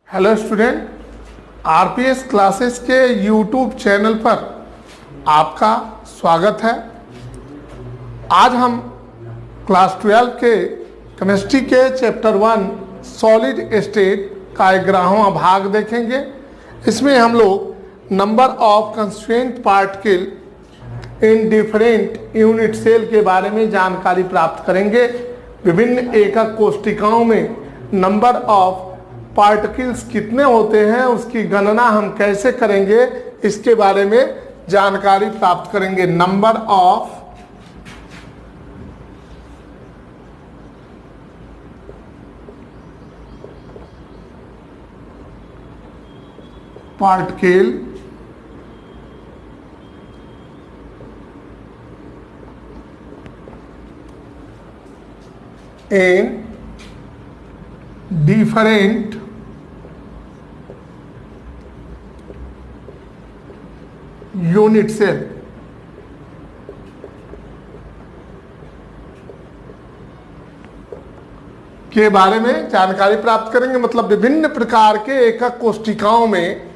Hello student, RPS classes के YouTube channel पर आपका स्वागत है। आज हम क्लास 12 के केमिस्ट्री के चैप्टर 1 सॉलिड स्टेट का 11वां भाग देखेंगे। इसमें हम लोग number of constituent particle in different unit cell के बारे में जानकारी प्राप्त करेंगे। विभिन्न एकक कोष्टिकाओं में नंबर ऑफ पार्टिकल्स कितने होते हैं, उसकी गणना हम कैसे करेंगे, इसके बारे में जानकारी प्राप्त करेंगे। Number of particle in different unit cell के बारे में जानकारी प्राप्त करेंगे। मतलब विभिन्न प्रकार के एकक कोष्टिकाओं में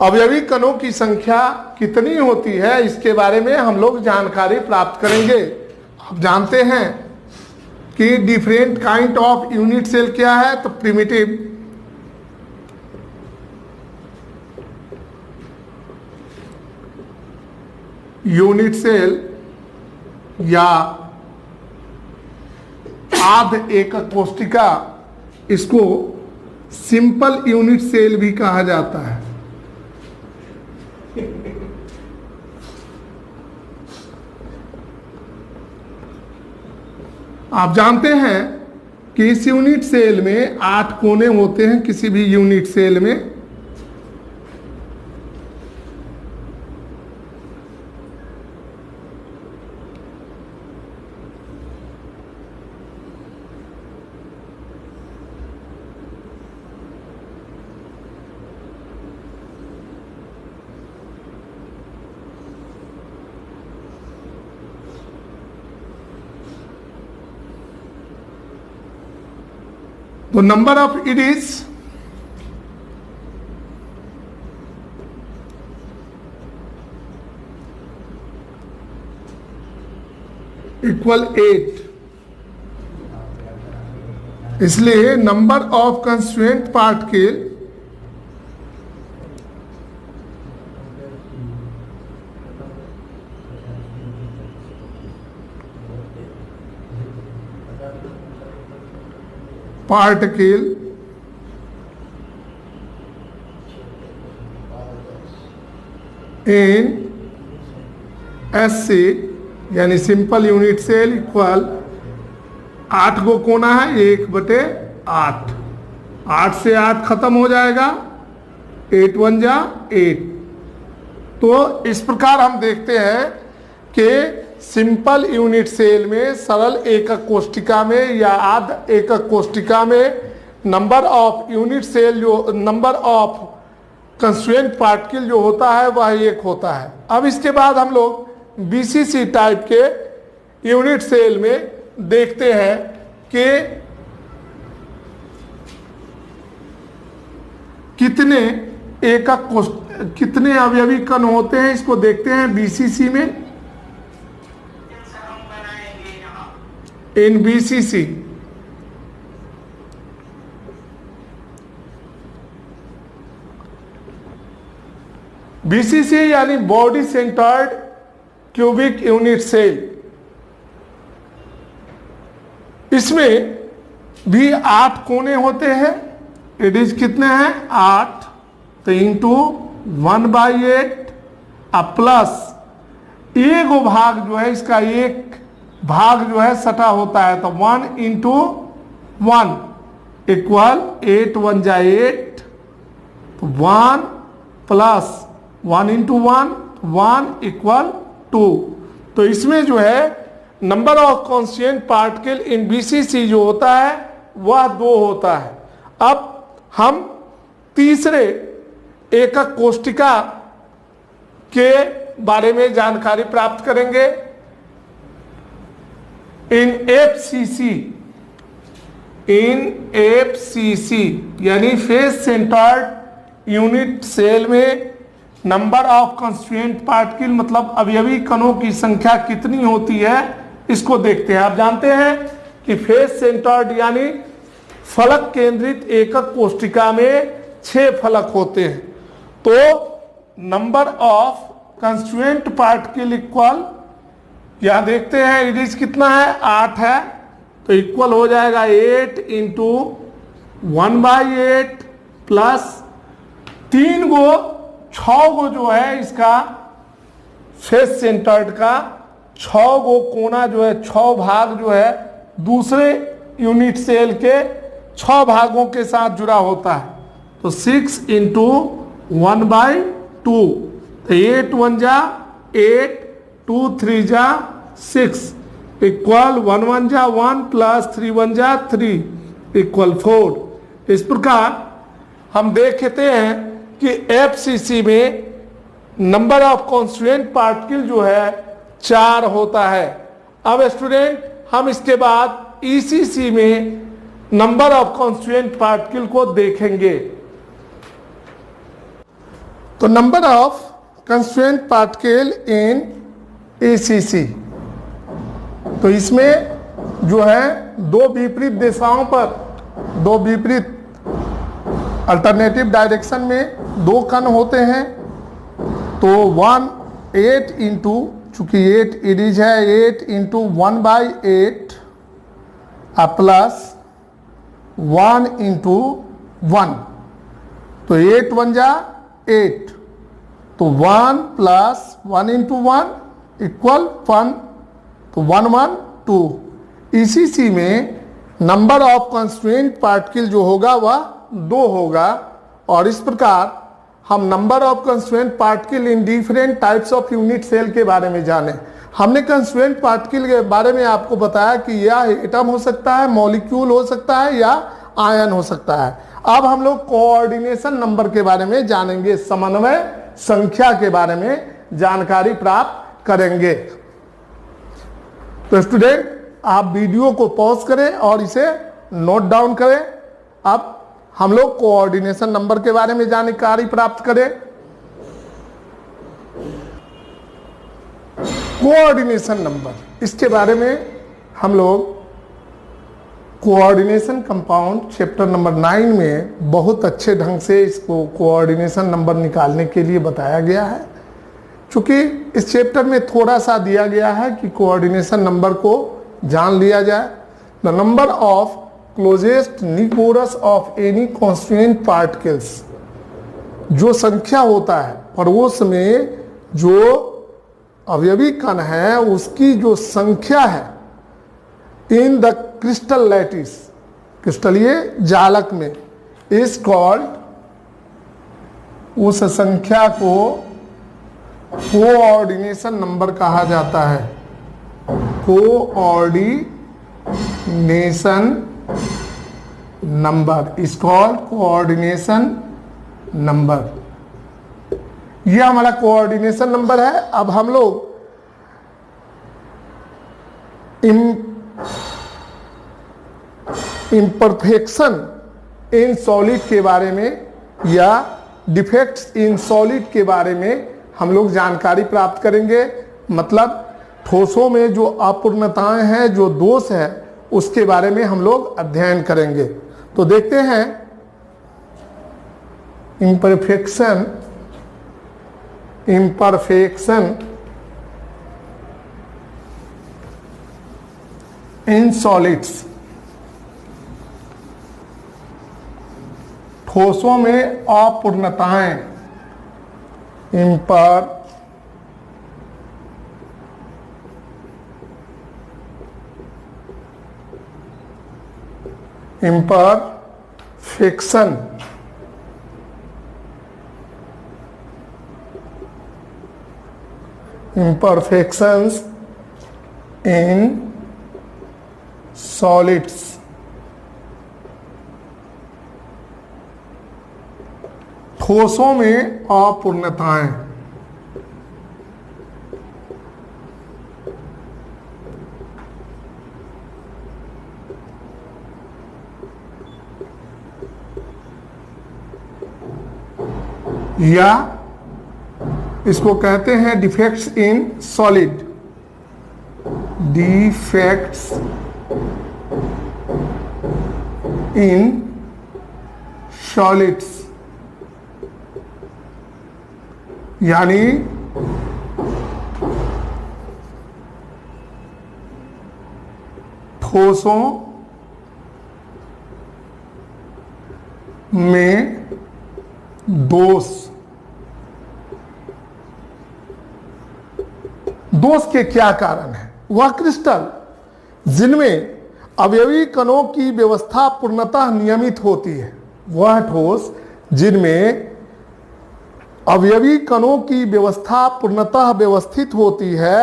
अवयवी कणों की संख्या कितनी होती है, इसके बारे में हम लोग जानकारी प्राप्त करेंगे। आप जानते हैं कि different kind of unit cell क्या है, तो प्रिमिटिव यूनिट सेल या आध एकक कोष्टिका, इसको सिंपल यूनिट सेल भी कहा जाता है। आप जानते हैं कि इस यूनिट सेल में 8 कोने होते हैं किसी भी यूनिट सेल में। तो number of it is equal 8, इसलिए number of constituent particle particle in SC यानी सिंपल यूनिट सेल इक्वल 8 गो कोना है, 1/8। 8 से 8 खत्म हो जाएगा, 8 1 जा 8। तो इस प्रकार हम देखते हैं कि सिंपल यूनिट सेल में, सरल एकक कोष्टिका में या आध एकक कोष्टिका में नंबर ऑफ यूनिट सेल जो नंबर ऑफ कंस्टिट्यूएंट पार्टिकल जो होता है वह 1 होता है। अब इसके बाद हम लोग बीसीसी टाइप के यूनिट सेल में देखते हैं कि कितने अवयवी कण होते हैं, इसको देखते हैं बीसीसी में। इन बीसीसी बीसीसी यानी body centred cubic unit cell, इसमें भी 8 कोने होते हैं। इट इज कितने हैं, 8। तो इंटू 1/8 प्लस एक भाग जो है, इसका एक भाग जो है सटा होता है, तो 1 × 1 इक्वल 8 1 जा 8। तो 1 प्लस 1 × 1 1 इक्वल 2। तो इसमें जो है number of constituent particle in BCC जो होता है वह 2 होता है। अब हम तीसरे एकक कोष्टिका के बारे में जानकारी प्राप्त करेंगे। इन एफसीसी इन FCC यानी फेस सेंटर्ड यूनिट सेल में नंबर ऑफ कंस्टिट्यूएंट पार्टिकल मतलब अवयवी कणों की संख्या कितनी होती है, इसको देखते हैं। आप जानते हैं कि फेस सेंटर्ड यानी फलक केंद्रित एकक कोष्टिका में 6 फलक होते हैं। तो number of constituent particle equal, यहां देखते हैं इडिज कितना है, 8 है, तो इक्वल हो जाएगा 8 इंटू 1/8 प्लस 3 गो 6 गो जो है इसका फेस सेंटर्ड का 6 गो कोना जो है 6 भाग जो है दूसरे यूनिट सेल के 6 भागों के साथ जुड़ा होता है। तो 6 इंटू 1/2, 8 1 जा 8, 2 3 जा 6 इक्वल 1 1 जा 1 प्लस 3 1 जा 3 इक्वल 4। इस प्रकार हम देखते हैं कि FCC में नंबर ऑफ कॉन्स्टिट्यूएंट पार्टिकल जो है 4 होता है। अब स्टूडेंट हम इसके बाद ECC में नंबर ऑफ कॉन्स्टिट्यूएंट पार्टिकल को देखेंगे। तो number of constituent particle in ECC, तो इसमें जो है 2 विपरीत दिशाओं पर, 2 विपरीत अल्टरनेटिव डायरेक्शन में 2 कण होते हैं। तो 8 इंटू, चूंकि 8 इडिज है, 8 इंटू 1/8 प्लस 1 इंटू 1, तो 8 1 जा 8, तो 1 प्लस 1 इंटू 1 इक्वल 1, तो 1 1 2। ECC में नंबर ऑफ कंस्टिट्यूएंट पार्टिकल जो होगा वह 2 होगा। और इस प्रकार हम number of constituent particle in different types of unit cell के बारे में जाने। हमने कंस्टिट्यूएंट पार्टिकल के बारे में आपको बताया कि यह एटम हो सकता है, मॉलिक्यूल हो सकता है या आयन हो सकता है। अब हम लोग कोऑर्डिनेशन नंबर के बारे में जानेंगे, समन्वय संख्या के बारे में जानकारी प्राप्त करेंगे। तो स्टूडेंट आप वीडियो को पॉज करें और इसे नोट डाउन करें। अब हम लोग कोऑर्डिनेशन नंबर के बारे में जानकारी प्राप्त करें। कोऑर्डिनेशन नंबर, इसके बारे में हम लोग कोऑर्डिनेशन कंपाउंड चैप्टर नंबर 9 में बहुत अच्छे ढंग से इसको कोऑर्डिनेशन नंबर निकालने के लिए बताया गया है। चूंकि इस चैप्टर में थोड़ा सा दिया गया है कि कोऑर्डिनेशन नंबर को जान लिया जाए। The number of closest neighbours of any constituent particles, जो संख्या होता है पड़ोस में जो अवयवी कण है उसकी जो संख्या है इन द क्रिस्टल लैटिस, क्रिस्टलीय जालक में, इज कॉल्ड, उस संख्या को कोऑर्डिनेशन नंबर कहा जाता है। Coordination number is called coordination number. यह हमारा कोऑर्डिनेशन नंबर है। अब हम लोग इम्परफेक्शन इन सॉलिड के बारे में या डिफेक्ट्स इन सॉलिड के बारे में हम लोग जानकारी प्राप्त करेंगे। मतलब ठोसों में जो अपूर्णताएं हैं, जो दोष है, उसके बारे में हम लोग अध्ययन करेंगे। तो देखते हैं इम्परफेक्शन इन सॉलिड्स, ठोसों में अपूर्णताएं, imperfection imperfections in solids, ठोसों में अपूर्णताएं। या इसको कहते हैं defects in solid, defects in solids, यानी ठोसों में दोष। दोष के क्या कारण है? वह क्रिस्टल जिनमें अवयवी कणों की व्यवस्था पूर्णतः नियमित होती है, वह ठोस जिनमें अवयवी कणों की व्यवस्था पूर्णतः व्यवस्थित होती है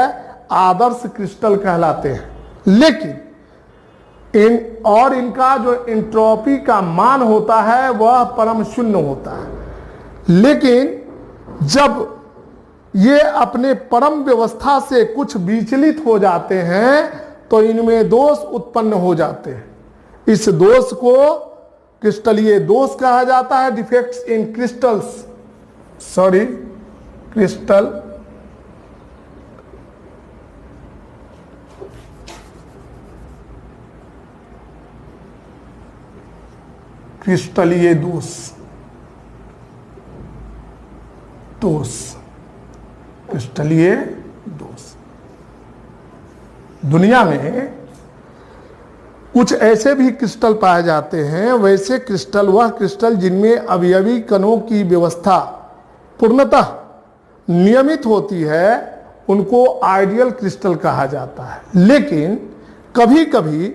आदर्श क्रिस्टल कहलाते हैं। लेकिन इनका जो एंट्रोपी का मान होता है वह परम शून्य होता है। लेकिन जब ये अपने परम व्यवस्था से कुछ विचलित हो जाते हैं तो इनमें दोष उत्पन्न हो जाते हैं। इस दोष को क्रिस्टलीय दोष कहा जाता है, defects in crystals, sorry crystal क्रिस्टलीय दोष, क्रिस्टलीय दोष। दुनिया में कुछ ऐसे भी क्रिस्टल पाए जाते हैं, वैसे क्रिस्टल वह क्रिस्टल जिनमें अवयवी कणों की व्यवस्था पूर्णतः नियमित होती है उनको आइडियल क्रिस्टल कहा जाता है। लेकिन कभी कभी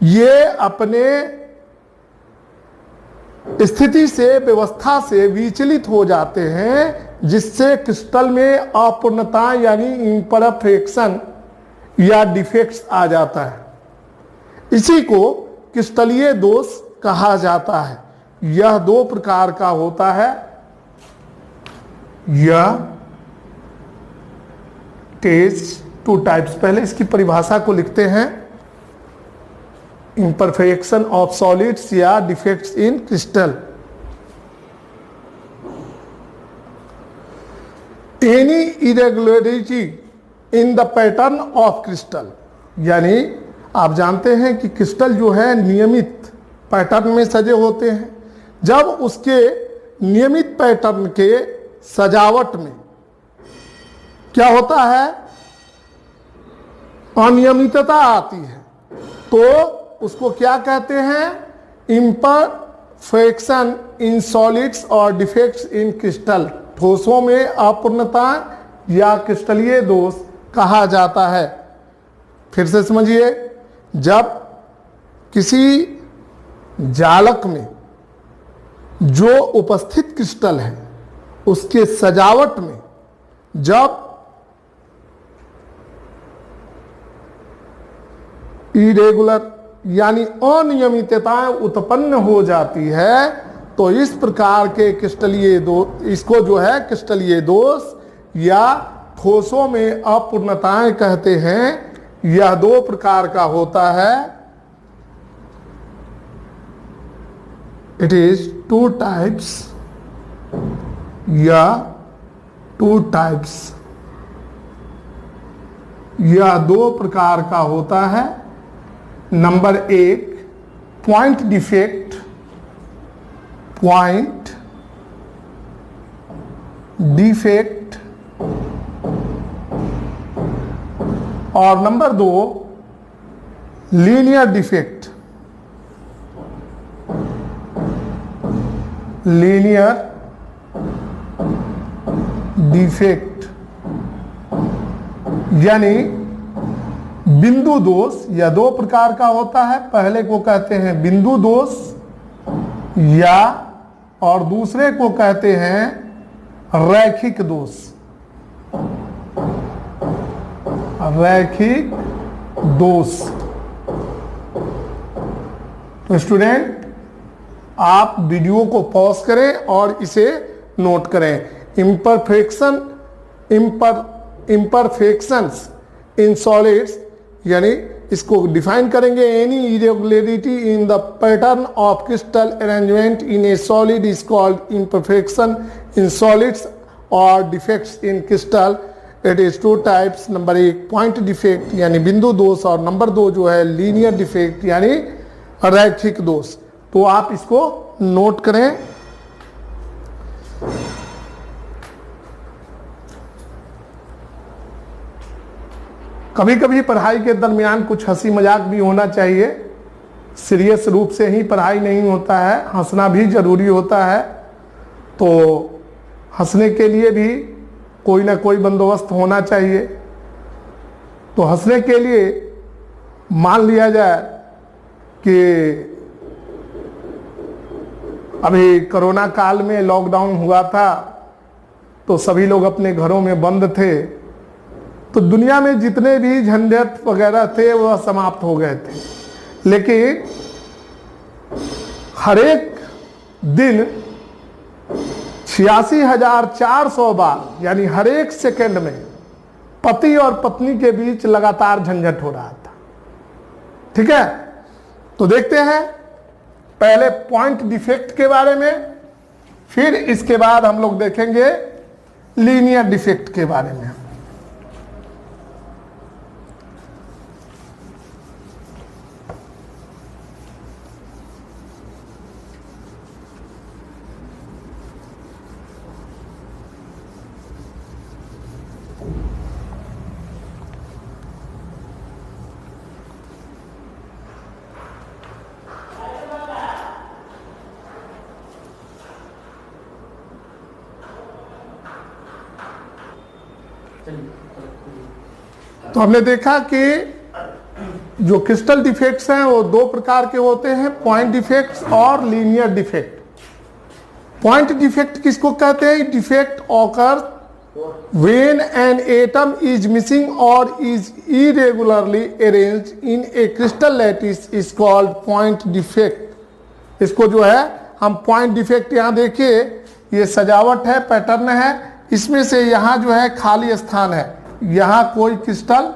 ये अपने स्थिति से, व्यवस्था से विचलित हो जाते हैं, जिससे क्रिस्टल में अपूर्णता यानी इम्परफेक्शन या डिफेक्ट्स आ जाता है। इसी को क्रिस्टलीय दोष कहा जाता है। यह दो प्रकार का होता है। यह टेस्ट टू टाइप्स, पहले इसकी परिभाषा को लिखते हैं। imperfection of solids या defects in crystal, any irregularity in the pattern of crystal, यानी आप जानते हैं कि क्रिस्टल जो है नियमित पैटर्न में सजे होते हैं। जब उसके नियमित पैटर्न के सजावट में क्या होता है, अनियमितता आती है, तो उसको क्या कहते हैं, इम्परफेक्शन इन सॉलिड्स और डिफेक्ट्स इन क्रिस्टल, ठोसों में अपूर्णता या क्रिस्टलीय दोष कहा जाता है। फिर से समझिए, जब किसी जालक में जो उपस्थित क्रिस्टल है उसके सजावट में जब इरेगुलर यानी अनियमितताएं उत्पन्न हो जाती है तो इस प्रकार के क्रिस्टलीय दोष, इसको जो है क्रिस्टलीय दोष या ठोसों में अपूर्णताएं कहते हैं। यह दो प्रकार का होता है। इट इज टू टाइप्स या टू टाइप्स, यह दो प्रकार का होता है। नंबर एक, पॉइंट डिफेक्ट, पॉइंट डिफेक्ट, और नंबर दो, लीनियर डिफेक्ट, लीनियर डिफेक्ट, यानी बिंदु दोष। यह दो प्रकार का होता है। पहले को कहते हैं बिंदु दोष या, और दूसरे को कहते हैं रैखिक दोष, रैखिक दोष। तो स्टूडेंट, आप वीडियो को पॉज करें और इसे नोट करें। इम्परफेक्शंस इन सॉलिड्स, यानी इसको डिफाइन करेंगे, any irregularity in the pattern of crystal arrangement in a solid is called imperfection in solids और defects in crystal it is two types. Number 1 point defect यानी बिंदु दोष, और number 2 जो है लीनियर डिफेक्ट यानी रैखिक दोष। तो आप इसको नोट करें। कभी कभी पढ़ाई के दरमियान कुछ हंसी मजाक भी होना चाहिए, सीरियस रूप से ही पढ़ाई नहीं होता है, हंसना भी जरूरी होता है। तो हंसने के लिए भी कोई ना कोई बंदोबस्त होना चाहिए। तो हंसने के लिए मान लिया जाए कि अभी कोरोना काल में लॉकडाउन हुआ था, तो सभी लोग अपने घरों में बंद थे, तो दुनिया में जितने भी झंझट वगैरह थे वह समाप्त हो गए थे। लेकिन हर एक दिन 86,400 बार यानी हर एक सेकंड में पति और पत्नी के बीच लगातार झंझट हो रहा था। ठीक है, तो देखते हैं पहले पॉइंट डिफेक्ट के बारे में, फिर इसके बाद हम लोग देखेंगे लीनियर डिफेक्ट के बारे में। तो हमने देखा कि जो क्रिस्टल डिफेक्ट्स हैं वो दो प्रकार के होते हैं, पॉइंट डिफेक्ट्स और लीनियर डिफेक्ट। पॉइंट डिफेक्ट किसको कहते हैं? Defect occur when an atom is missing or is irregularly arranged in a crystal lattice is called point defect। इसको जो है हम पॉइंट डिफेक्ट, यहाँ देखिए ये सजावट है, पैटर्न है, इसमें से यहाँ जो है खाली स्थान है, यहाँ कोई क्रिस्टल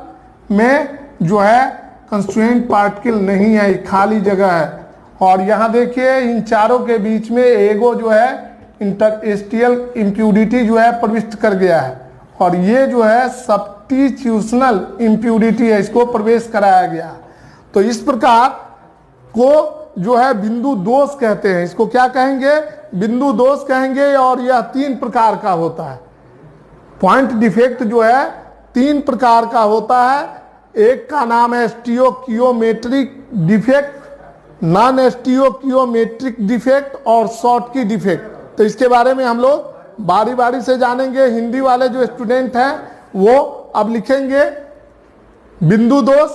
में जो है कंस्टिट्यूएंट पार्टिकल नहीं है, खाली जगह है। और यहाँ देखिए इन चारों के बीच में एगो जो है इंटरस्टिशियल इम्प्यूरिटी जो है प्रविष्ट कर गया है, और ये जो है सब्स्टिट्यूशनल इम्प्यूरिटी है, इसको प्रवेश कराया गया। तो इस प्रकार को जो है बिंदु दोष कहते हैं। इसको क्या कहेंगे? बिंदु दोष कहेंगे। और यह 3 प्रकार का होता है। पॉइंट डिफेक्ट जो है 3 प्रकार का होता है। एक का नाम है स्टियोकियोमेट्रिक डिफेक्ट, नॉन स्टियोकियोमेट्रिक डिफेक्ट और शॉर्टकी डिफेक्ट। तो इसके बारे में हम लोग बारी बारी से जानेंगे। हिंदी वाले जो स्टूडेंट हैं वो अब लिखेंगे बिंदु दोष,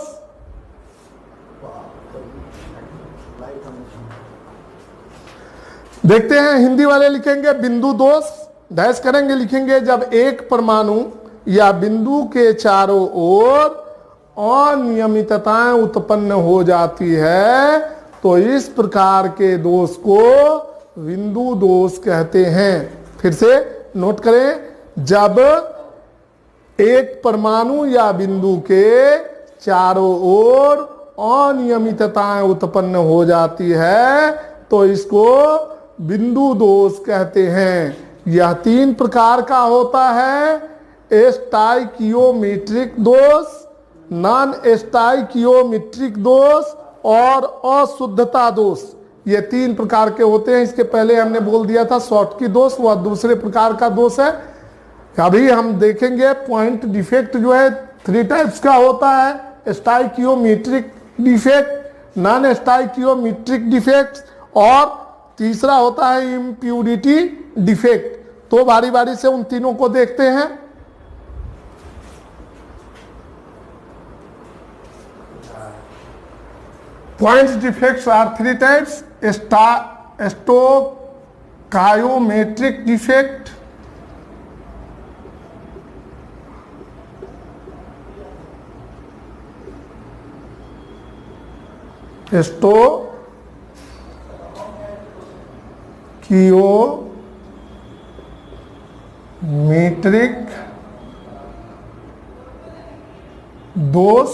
देखते हैं हिंदी वाले लिखेंगे बिंदु दोष, डैश करेंगे, लिखेंगे जब एक परमाणु या बिंदु के चारों ओर अनियमितताएं उत्पन्न हो जाती है तो इस प्रकार के दोष को बिंदु दोष कहते हैं। फिर से नोट करें, जब एक परमाणु या बिंदु के चारों ओर अनियमितताएं उत्पन्न हो जाती है तो इसको बिंदु दोष कहते हैं। यह 3 प्रकार का होता है, स्टाइकियोमेट्रिक दोष, नॉन स्टाइकियोमेट्रिक दोष और अशुद्धता दोष। ये 3 प्रकार के होते हैं। इसके पहले हमने बोल दिया था शॉर्टकी दोष, वह दूसरे प्रकार का दोष है। अभी हम देखेंगे पॉइंट डिफेक्ट जो है 3 टाइप्स का होता है, stoichiometric defect, non stoichiometric defect और तीसरा होता है इम्प्यूरिटी डिफेक्ट। तो बारी बारी से उन तीनों को देखते हैं। Point defects are 3 types: stoichiometric defect, stoichiometric दोष,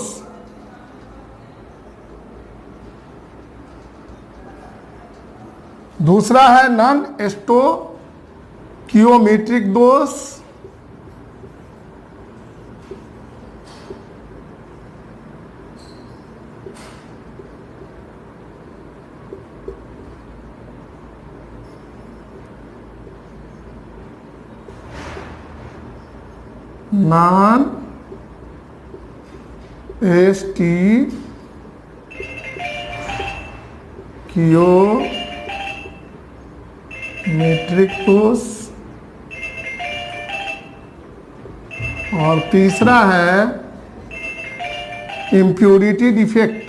दूसरा है नॉन स्टोइकियोमेट्रिक कियोमेट्रिक दोष, नॉन एसटी कियोमेट्रिक दोष, और तीसरा है इम्प्योरिटी डिफेक्ट,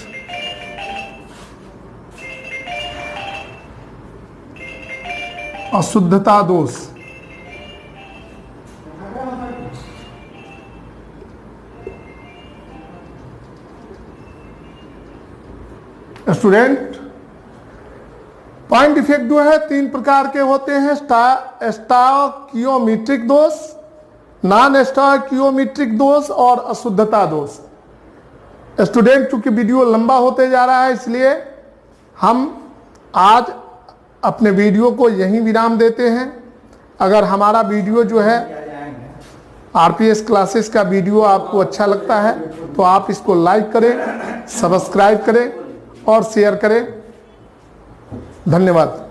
अशुद्धता दोष। स्टूडेंट, पॉइंट डिफेक्ट जो है 3 प्रकार के होते हैं, स्टोइकियोमेट्रिक दोष, नॉन स्टोइकियोमेट्रिक दोष और अशुद्धता दोष। स्टूडेंट, चूंकि वीडियो लंबा होते जा रहा है इसलिए हम आज अपने वीडियो को यहीं विराम देते हैं। अगर हमारा वीडियो जो है आरपीएस क्लासेस का वीडियो आपको अच्छा लगता है तो आप इसको लाइक करें, सब्सक्राइब करें और शेयर करें। धन्यवाद।